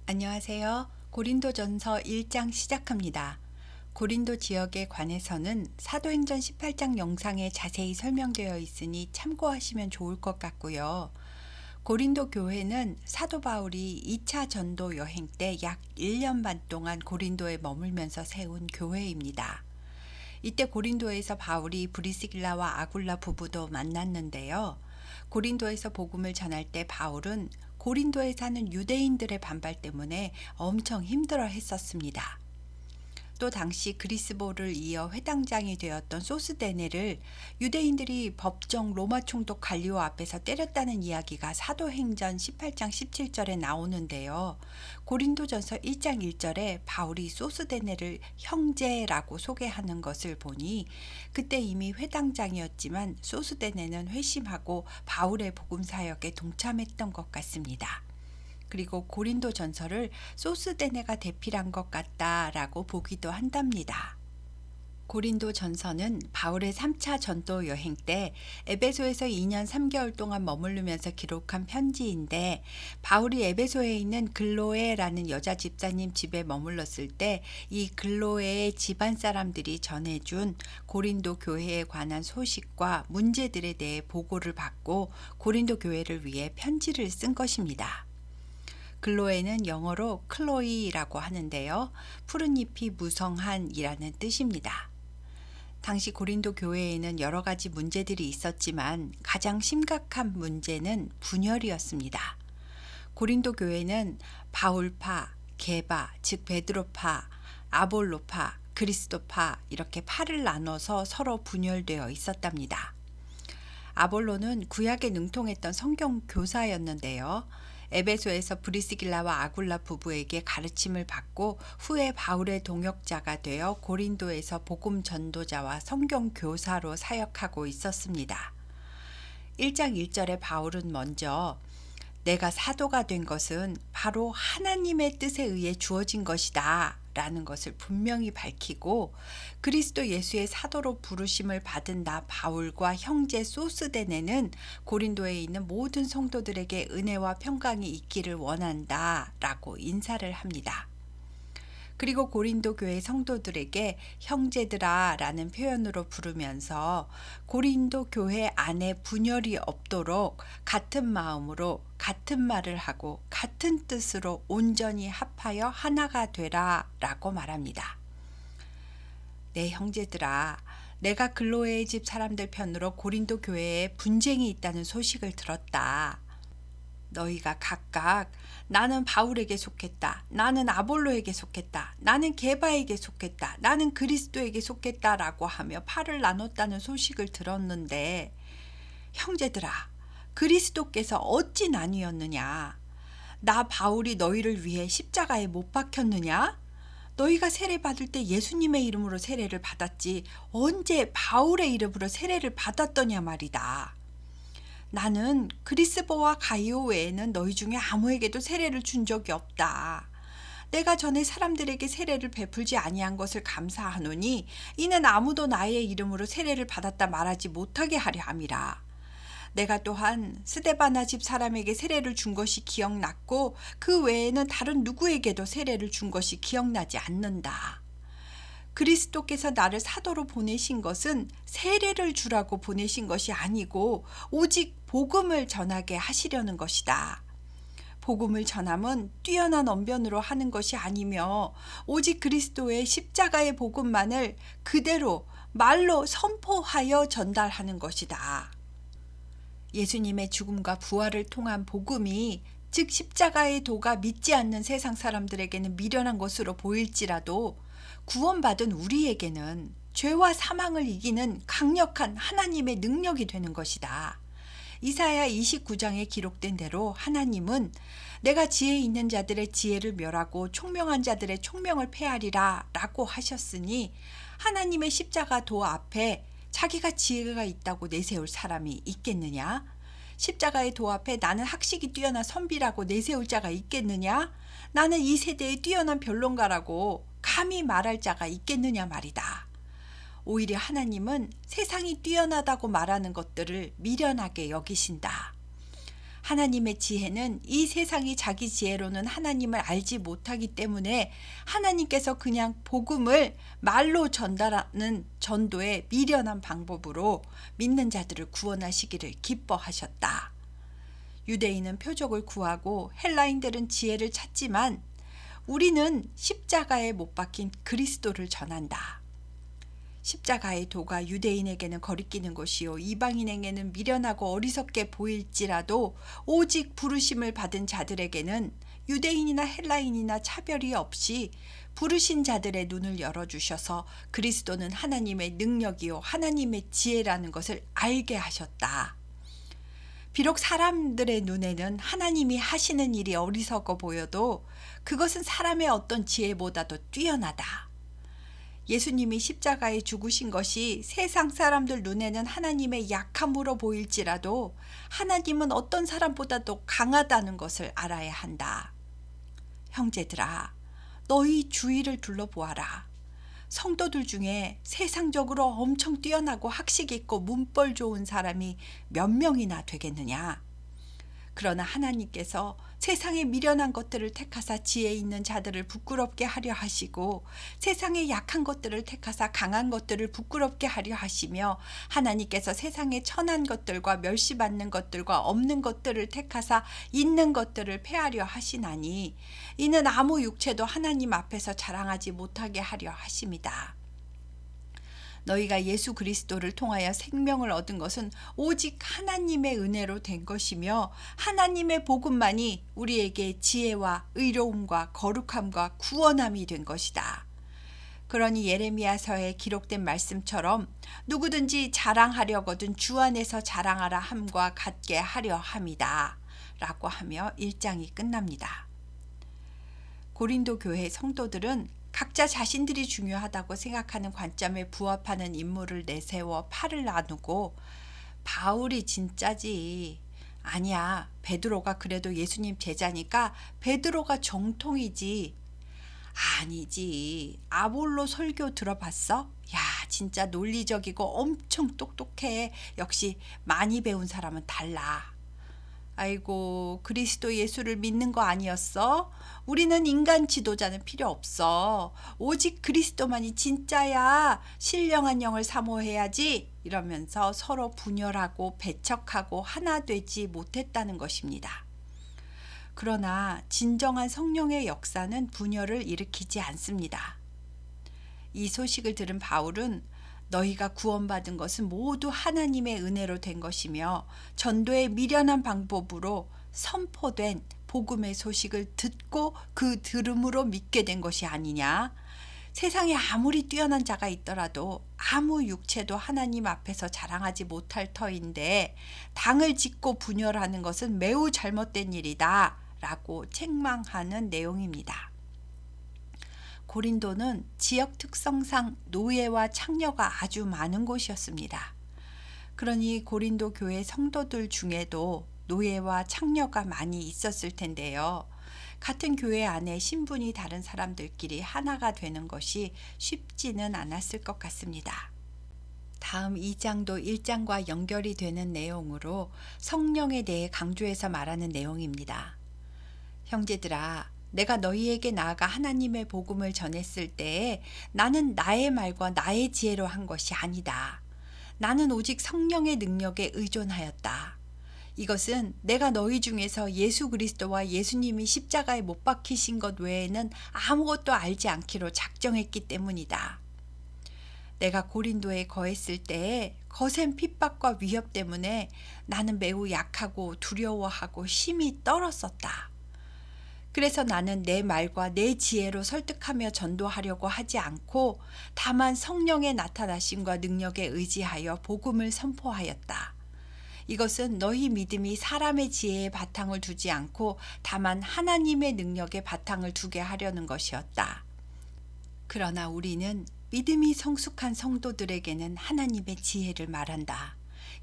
안녕하세요. 고린도전서 1장 시작합니다. 고린도 지역에 관해서는 사도행전 18장 영상에 자세히 설명되어 있으니 참고하시면 좋을 것 같고요. 고린도 교회는 사도 바울이 2차 전도 여행 때 약 1년 반 동안 고린도에 머물면서 세운 교회입니다. 이때 고린도에서 바울이 브리스길라와 아굴라 부부도 만났는데요. 고린도에서 복음을 전할 때 바울은 고린도에 사는 유대인들의 반발 때문에 엄청 힘들어 했었습니다. 또 당시 그리스보를 이어 회당장이 되었던 소스데네를 유대인들이 법정 로마 총독 갈리오 앞에서 때렸다는 이야기가 사도행전 18장 17절에 나오는데요. 고린도전서 1장 1절에 바울이 소스데네를 형제라고 소개하는 것을 보니 그때 이미 회당장이었지만 소스데네는 회심하고 바울의 복음 사역에 동참했던 것 같습니다. 그리고 고린도 전서를 소스데네가 대필한 것 같다라고 보기도 한답니다. 고린도 전서는 바울의 3차 전도 여행 때 에베소에서 2년 3개월 동안 머무르면서 기록한 편지인데 바울이 에베소에 있는 글로에라는 여자 집사님 집에 머물렀을 때 이 글로에의 집안 사람들이 전해준 고린도 교회에 관한 소식과 문제들에 대해 보고를 받고 고린도 교회를 위해 편지를 쓴 것입니다. 글로에는 영어로 클로이라고 하는데요. 푸른 잎이 무성한이라는 뜻입니다. 당시 고린도 교회에는 여러 가지 문제들이 있었지만 가장 심각한 문제는 분열이었습니다. 고린도 교회는 바울파, 게바, 즉 베드로파, 아볼로파, 그리스도파 이렇게 파를 나눠서 서로 분열되어 있었답니다. 아볼로는 구약에 능통했던 성경 교사였는데요. 에베소에서 브리스길라와 아굴라 부부에게 가르침을 받고 후에 바울의 동역자가 되어 고린도에서 복음 전도자와 성경 교사로 사역하고 있었습니다. 1장 1절에 바울은 먼저 내가 사도가 된 것은 바로 하나님의 뜻에 의해 주어진 것이다 라는 것을 분명히 밝히고 그리스도 예수의 사도로 부르심을 받은 나 바울과 형제 소스데네는 고린도에 있는 모든 성도들에게 은혜와 평강이 있기를 원한다 라고 인사를 합니다. 그리고 고린도 교회 성도들에게 형제들아 라는 표현으로 부르면서 고린도 교회 안에 분열이 없도록 같은 마음으로 같은 말을 하고 같은 뜻으로 온전히 합하여 하나가 되라 라고 말합니다. 네, 형제들아, 내가 글로에의 집 사람들 편으로 고린도 교회에 분쟁이 있다는 소식을 들었다. 너희가 각각 나는 바울에게 속했다. 나는 아볼로에게 속했다. 나는 게바에게 속했다. 나는 그리스도에게 속했다라고 하며 팔을 나눴다는 소식을 들었는데 형제들아 그리스도께서 어찌 나뉘었느냐? 나 바울이 너희를 위해 십자가에 못 박혔느냐? 너희가 세례 받을 때 예수님의 이름으로 세례를 받았지 언제 바울의 이름으로 세례를 받았더냐 말이다. 나는 그리스보와 가이오 외에는 너희 중에 아무에게도 세례를 준 적이 없다. 내가 전에 사람들에게 세례를 베풀지 아니한 것을 감사하노니 이는 아무도 나의 이름으로 세례를 받았다 말하지 못하게 하려 함이라. 내가 또한 스데바나 집 사람에게 세례를 준 것이 기억났고 그 외에는 다른 누구에게도 세례를 준 것이 기억나지 않는다. 그리스도께서 나를 사도로 보내신 것은 세례를 주라고 보내신 것이 아니고 오직 복음을 전하게 하시려는 것이다. 복음을 전함은 뛰어난 언변으로 하는 것이 아니며 오직 그리스도의 십자가의 복음만을 그대로 말로 선포하여 전달하는 것이다. 예수님의 죽음과 부활을 통한 복음이 즉 십자가의 도가 믿지 않는 세상 사람들에게는 미련한 것으로 보일지라도 구원받은 우리에게는 죄와 사망을 이기는 강력한 하나님의 능력이 되는 것이다. 이사야 29장에 기록된 대로 하나님은 내가 지혜 있는 자들의 지혜를 멸하고 총명한 자들의 총명을 폐하리라 라고 하셨으니 하나님의 십자가 도 앞에 자기가 지혜가 있다고 내세울 사람이 있겠느냐? 십자가의 도 앞에 나는 학식이 뛰어난 선비라고 내세울 자가 있겠느냐? 나는 이 세대의 뛰어난 변론가라고 감히 말할 자가 있겠느냐 말이다. 오히려 하나님은 세상이 뛰어나다고 말하는 것들을 미련하게 여기신다. 하나님의 지혜는 이 세상이 자기 지혜로는 하나님을 알지 못하기 때문에 하나님께서 그냥 복음을 말로 전달하는 전도의 미련한 방법으로 믿는 자들을 구원하시기를 기뻐하셨다. 유대인은 표적을 구하고 헬라인들은 지혜를 찾지만 우리는 십자가에 못 박힌 그리스도를 전한다. 십자가의 도가 유대인에게는 거리끼는 것이요 이방인에게는 미련하고 어리석게 보일지라도 오직 부르심을 받은 자들에게는 유대인이나 헬라인이나 차별이 없이 부르신 자들의 눈을 열어주셔서 그리스도는 하나님의 능력이요 하나님의 지혜라는 것을 알게 하셨다. 비록 사람들의 눈에는 하나님이 하시는 일이 어리석어 보여도 그것은 사람의 어떤 지혜보다도 뛰어나다. 예수님이 십자가에 죽으신 것이 세상 사람들 눈에는 하나님의 약함으로 보일지라도 하나님은 어떤 사람보다도 강하다는 것을 알아야 한다. 형제들아, 너희 주위를 둘러보아라. 성도들 중에 세상적으로 엄청 뛰어나고 학식 있고 문벌 좋은 사람이 몇 명이나 되겠느냐? 그러나 하나님께서 세상의 미련한 것들을 택하사 지혜 있는 자들을 부끄럽게 하려 하시고 세상의 약한 것들을 택하사 강한 것들을 부끄럽게 하려 하시며 하나님께서 세상의 천한 것들과 멸시받는 것들과 없는 것들을 택하사 있는 것들을 폐하려 하시나니 이는 아무 육체도 하나님 앞에서 자랑하지 못하게 하려 하심이다. 너희가 예수 그리스도를 통하여 생명을 얻은 것은 오직 하나님의 은혜로 된 것이며 하나님의 복음만이 우리에게 지혜와 의로움과 거룩함과 구원함이 된 것이다. 그러니 예레미야서에 기록된 말씀처럼 누구든지 자랑하려거든 주 안에서 자랑하라 함과 같게 하려 함이다 라고 하며 1장이 끝납니다. 고린도 교회 성도들은 각자 자신들이 중요하다고 생각하는 관점에 부합하는 인물을 내세워 팔을 나누고 바울이 진짜지. 아니야, 베드로가 그래도 예수님 제자니까 베드로가 정통이지. 아니지, 아볼로 설교 들어봤어? 야, 진짜 논리적이고 엄청 똑똑해. 역시 많이 배운 사람은 달라. 아이고, 그리스도 예수를 믿는 거 아니었어? 우리는 인간 지도자는 필요 없어. 오직 그리스도만이 진짜야. 신령한 영을 사모해야지. 이러면서 서로 분열하고 배척하고 하나 되지 못했다는 것입니다. 그러나 진정한 성령의 역사는 분열을 일으키지 않습니다. 이 소식을 들은 바울은 너희가 구원받은 것은 모두 하나님의 은혜로 된 것이며 전도의 미련한 방법으로 선포된 복음의 소식을 듣고 그 들음으로 믿게 된 것이 아니냐. 세상에 아무리 뛰어난 자가 있더라도 아무 육체도 하나님 앞에서 자랑하지 못할 터인데 당을 짓고 분열하는 것은 매우 잘못된 일이다 라고 책망하는 내용입니다. 고린도는 지역 특성상 노예와 창녀가 아주 많은 곳이었습니다. 그러니 고린도 교회 성도들 중에도 노예와 창녀가 많이 있었을 텐데요. 같은 교회 안에 신분이 다른 사람들끼리 하나가 되는 것이 쉽지는 않았을 것 같습니다. 다음 2장도 1장과 연결이 되는 내용으로 성령에 대해 강조해서 말하는 내용입니다. 형제들아, 내가 너희에게 나아가 하나님의 복음을 전했을 때에 나는 나의 말과 나의 지혜로 한 것이 아니다. 나는 오직 성령의 능력에 의존하였다. 이것은 내가 너희 중에서 예수 그리스도와 예수님이 십자가에 못 박히신 것 외에는 아무것도 알지 않기로 작정했기 때문이다. 내가 고린도에 거했을 때에 거센 핍박과 위협 때문에 나는 매우 약하고 두려워하고 힘이 떨었었다. 그래서 나는 내 말과 내 지혜로 설득하며 전도하려고 하지 않고 다만 성령의 나타나심과 능력에 의지하여 복음을 선포하였다. 이것은 너희 믿음이 사람의 지혜에 바탕을 두지 않고 다만 하나님의 능력에 바탕을 두게 하려는 것이었다. 그러나 우리는 믿음이 성숙한 성도들에게는 하나님의 지혜를 말한다.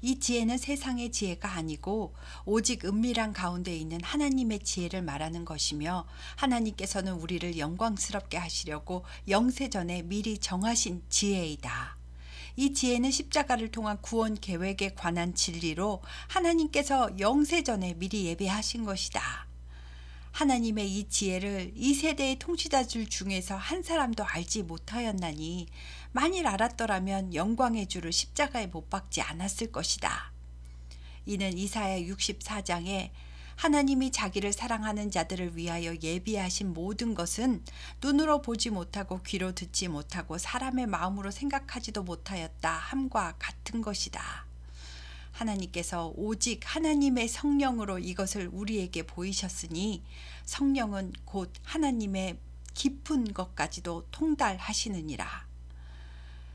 이 지혜는 세상의 지혜가 아니고 오직 은밀한 가운데 있는 하나님의 지혜를 말하는 것이며 하나님께서는 우리를 영광스럽게 하시려고 영세전에 미리 정하신 지혜이다. 이 지혜는 십자가를 통한 구원 계획에 관한 진리로 하나님께서 영세전에 미리 예비하신 것이다. 하나님의 이 지혜를 이 세대의 통치자들 중에서 한 사람도 알지 못하였나니 만일 알았더라면 영광의 주를 십자가에 못 박지 않았을 것이다. 이는 이사야 64장에 하나님이 자기를 사랑하는 자들을 위하여 예비하신 모든 것은 눈으로 보지 못하고 귀로 듣지 못하고 사람의 마음으로 생각하지도 못하였다 함과 같은 것이다. 하나님께서 오직 하나님의 성령으로 이것을 우리에게 보이셨으니 성령은 곧 하나님의 깊은 것까지도 통달하시느니라.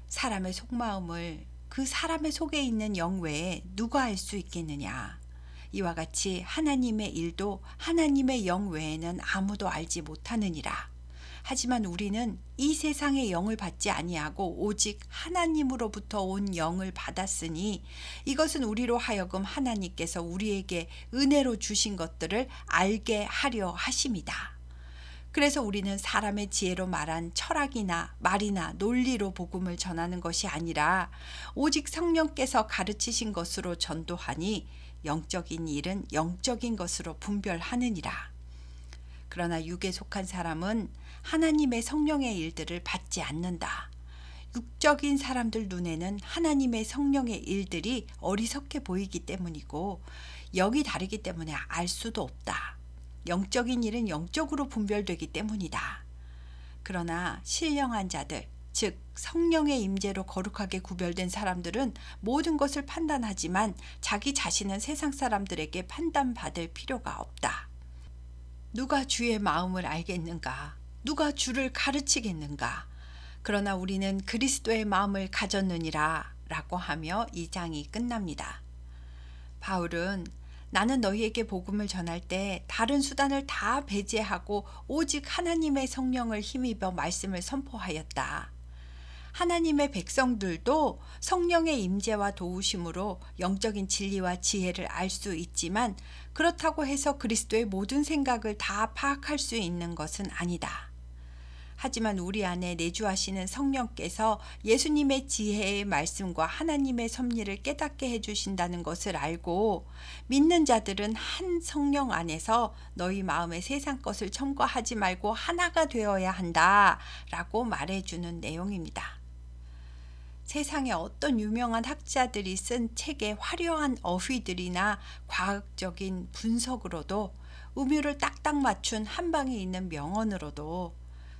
사람의 속마음을 그 사람의 속에 있는 영 외에 누가 알 수 있겠느냐. 이와 같이 하나님의 일도 하나님의 영 외에는 아무도 알지 못하느니라. 하지만 우리는 이 세상의 영을 받지 아니하고 오직 하나님으로부터 온 영을 받았으니 이것은 우리로 하여금 하나님께서 우리에게 은혜로 주신 것들을 알게 하려 하심이다. 그래서 우리는 사람의 지혜로 말한 철학이나 말이나 논리로 복음을 전하는 것이 아니라 오직 성령께서 가르치신 것으로 전도하니 영적인 일은 영적인 것으로 분별하느니라. 그러나 육에 속한 사람은 하나님의 성령의 일들을 받지 않는다. 육적인 사람들 눈에는 하나님의 성령의 일들이 어리석게 보이기 때문이고 영이 다르기 때문에 알 수도 없다. 영적인 일은 영적으로 분별되기 때문이다. 그러나 신령한 자들, 즉 성령의 임재로 거룩하게 구별된 사람들은 모든 것을 판단하지만 자기 자신은 세상 사람들에게 판단받을 필요가 없다. 누가 주의 마음을 알겠는가? 누가 주를 가르치겠는가? 그러나 우리는 그리스도의 마음을 가졌느니라 라고 하며 2장이 끝납니다. 바울은 나는 너희에게 복음을 전할 때 다른 수단을 다 배제하고 오직 하나님의 성령을 힘입어 말씀을 선포하였다. 하나님의 백성들도 성령의 임재와 도우심으로 영적인 진리와 지혜를 알 수 있지만 그렇다고 해서 그리스도의 모든 생각을 다 파악할 수 있는 것은 아니다. 하지만 우리 안에 내주하시는 성령께서 예수님의 지혜의 말씀과 하나님의 섭리를 깨닫게 해주신다는 것을 알고 믿는 자들은 한 성령 안에서 너희 마음에 세상 것을 첨가하지 말고 하나가 되어야 한다 라고 말해주는 내용입니다. 세상에 어떤 유명한 학자들이 쓴 책의 화려한 어휘들이나 과학적인 분석으로도 음유를 딱딱 맞춘 한방에 있는 명언으로도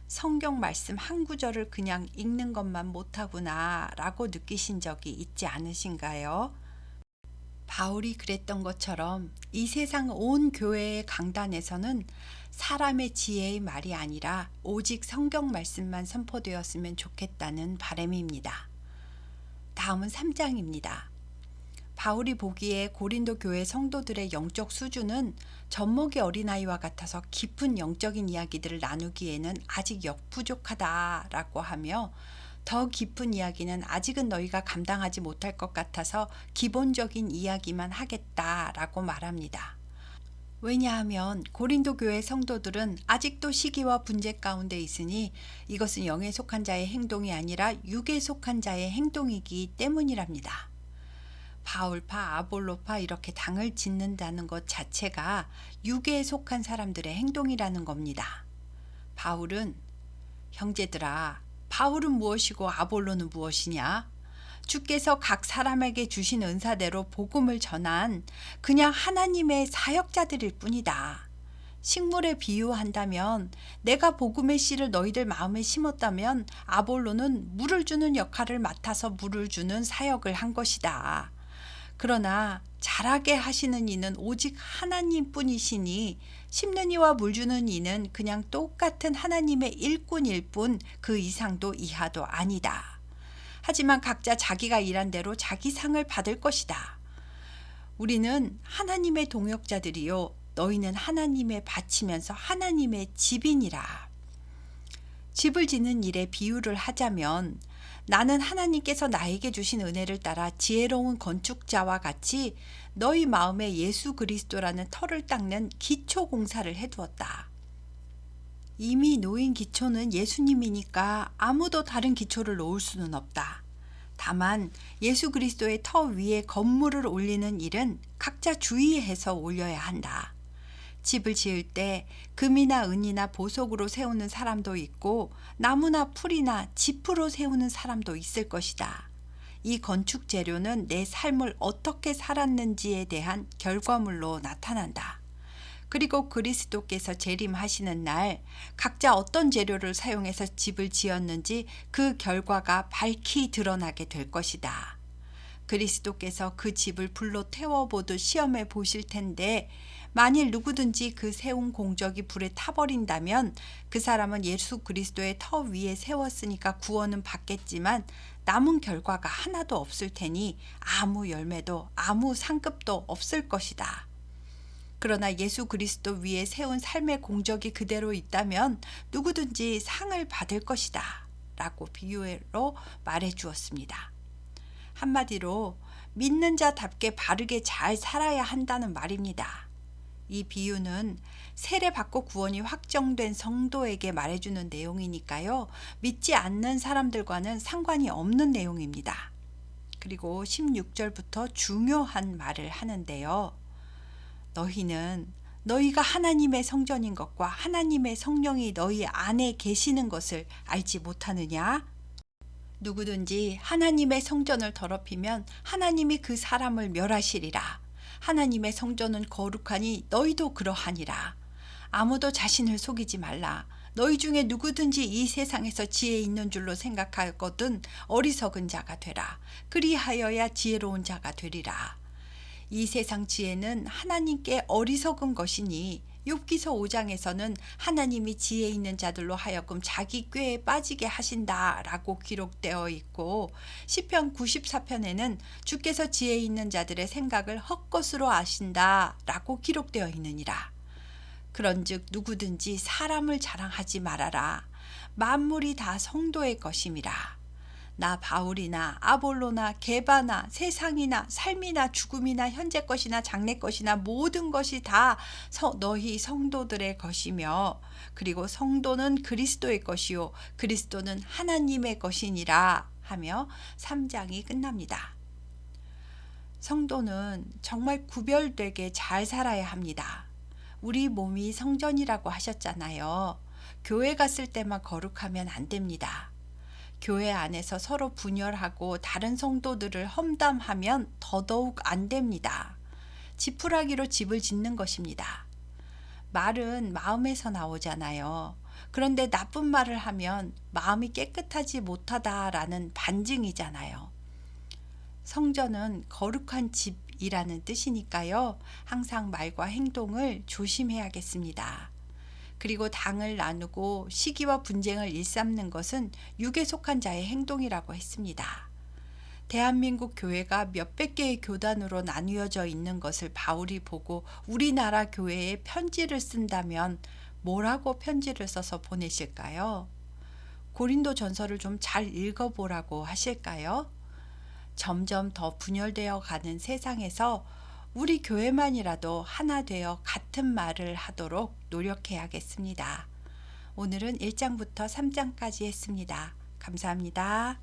성경 말씀 한 구절을 그냥 읽는 것만 못하구나 라고 느끼신 적이 있지 않으신가요? 바울이 그랬던 것처럼 이 세상 온 교회의 강단에서는 사람의 지혜의 말이 아니라 오직 성경 말씀만 선포되었으면 좋겠다는 바람입니다. 다음은 3장입니다. 바울이 보기에 고린도 교회 성도들의 영적 수준은 젖먹이 어린아이와 같아서 깊은 영적인 이야기들을 나누기에는 아직 역부족하다라고 하며 더 깊은 이야기는 아직은 너희가 감당하지 못할 것 같아서 기본적인 이야기만 하겠다라고 말합니다. 왜냐하면 고린도 교회 성도들은 아직도 시기와 분쟁 가운데 있으니 이것은 영에 속한 자의 행동이 아니라 육에 속한 자의 행동이기 때문이랍니다. 바울파, 아볼로파 이렇게 당을 짓는다는 것 자체가 육에 속한 사람들의 행동이라는 겁니다. 바울은 형제들아, 바울은 무엇이고 아볼로는 무엇이냐? 주께서 각 사람에게 주신 은사대로 복음을 전한 그냥 하나님의 사역자들일 뿐이다. 식물에 비유한다면 내가 복음의 씨를 너희들 마음에 심었다면 아볼로는 물을 주는 역할을 맡아서 물을 주는 사역을 한 것이다. 그러나 자라게 하시는 이는 오직 하나님뿐이시니 심는 이와 물 주는 이는 그냥 똑같은 하나님의 일꾼일 뿐 그 이상도 이하도 아니다. 하지만 각자 자기가 일한 대로 자기 상을 받을 것이다. 우리는 하나님의 동역자들이요 너희는 하나님의 바치면서 하나님의 집이니라. 집을 짓는 일에 비유를 하자면 나는 하나님께서 나에게 주신 은혜를 따라 지혜로운 건축자와 같이 너희 마음에 예수 그리스도라는 터를 닦는 기초 공사를 해두었다. 이미 놓인 기초는 예수님이니까 아무도 다른 기초를 놓을 수는 없다. 다만 예수 그리스도의 터 위에 건물을 올리는 일은 각자 주의해서 올려야 한다. 집을 지을 때 금이나 은이나 보석으로 세우는 사람도 있고 나무나 풀이나 지프로 세우는 사람도 있을 것이다. 이 건축 재료는 내 삶을 어떻게 살았는지에 대한 결과물로 나타난다. 그리고 그리스도께서 재림하시는 날 각자 어떤 재료를 사용해서 집을 지었는지 그 결과가 밝히 드러나게 될 것이다. 그리스도께서 그 집을 불로 태워보듯 시험해 보실 텐데 만일 누구든지 그 세운 공적이 불에 타버린다면 그 사람은 예수 그리스도의 터 위에 세웠으니까 구원은 받겠지만 남은 결과가 하나도 없을 테니 아무 열매도 아무 상급도 없을 것이다. 그러나 예수 그리스도 위에 세운 삶의 공적이 그대로 있다면 누구든지 상을 받을 것이다 라고 비유로 말해 주었습니다. 한마디로 믿는 자답게 바르게 잘 살아야 한다는 말입니다. 이 비유는 세례받고 구원이 확정된 성도에게 말해주는 내용이니까요. 믿지 않는 사람들과는 상관이 없는 내용입니다. 그리고 16절부터 중요한 말을 하는데요. 너희는 너희가 하나님의 성전인 것과 하나님의 성령이 너희 안에 계시는 것을 알지 못하느냐? 누구든지 하나님의 성전을 더럽히면 하나님이 그 사람을 멸하시리라. 하나님의 성전은 거룩하니 너희도 그러하니라. 아무도 자신을 속이지 말라. 너희 중에 누구든지 이 세상에서 지혜 있는 줄로 생각하거든 어리석은 자가 되라. 그리하여야 지혜로운 자가 되리라. 이 세상 지혜는 하나님께 어리석은 것이니 욥기서 5장에서는 하나님이 지혜 있는 자들로 하여금 자기 꾀에 빠지게 하신다라고 기록되어 있고 시편 94편에는 주께서 지혜 있는 자들의 생각을 헛것으로 아신다라고 기록되어 있느니라. 그런즉 누구든지 사람을 자랑하지 말아라. 만물이 다 성도의 것임이라. 나 바울이나 아볼로나 게바나 세상이나 삶이나 죽음이나 현재 것이나 장래 것이나 모든 것이 다 너희 성도들의 것이며 그리고 성도는 그리스도의 것이요 그리스도는 하나님의 것이니라 하며 3장이 끝납니다. 성도는 정말 구별되게 잘 살아야 합니다. 우리 몸이 성전이라고 하셨잖아요. 교회 갔을 때만 거룩하면 안 됩니다. 교회 안에서 서로 분열하고 다른 성도들을 험담하면 더더욱 안 됩니다. 지푸라기로 집을 짓는 것입니다. 말은 마음에서 나오잖아요. 그런데 나쁜 말을 하면 마음이 깨끗하지 못하다라는 반증이잖아요. 성전은 거룩한 집이라는 뜻이니까요. 항상 말과 행동을 조심해야겠습니다. 그리고 당을 나누고 시기와 분쟁을 일삼는 것은 육에 속한 자의 행동이라고 했습니다. 대한민국 교회가 몇백 개의 교단으로 나뉘어져 있는 것을 바울이 보고 우리나라 교회에 편지를 쓴다면 뭐라고 편지를 써서 보내실까요? 고린도 전서를 좀 잘 읽어보라고 하실까요? 점점 더 분열되어 가는 세상에서 우리 교회만이라도 하나 되어 같은 말을 하도록 노력해야겠습니다. 오늘은 1장부터 3장까지 했습니다. 감사합니다.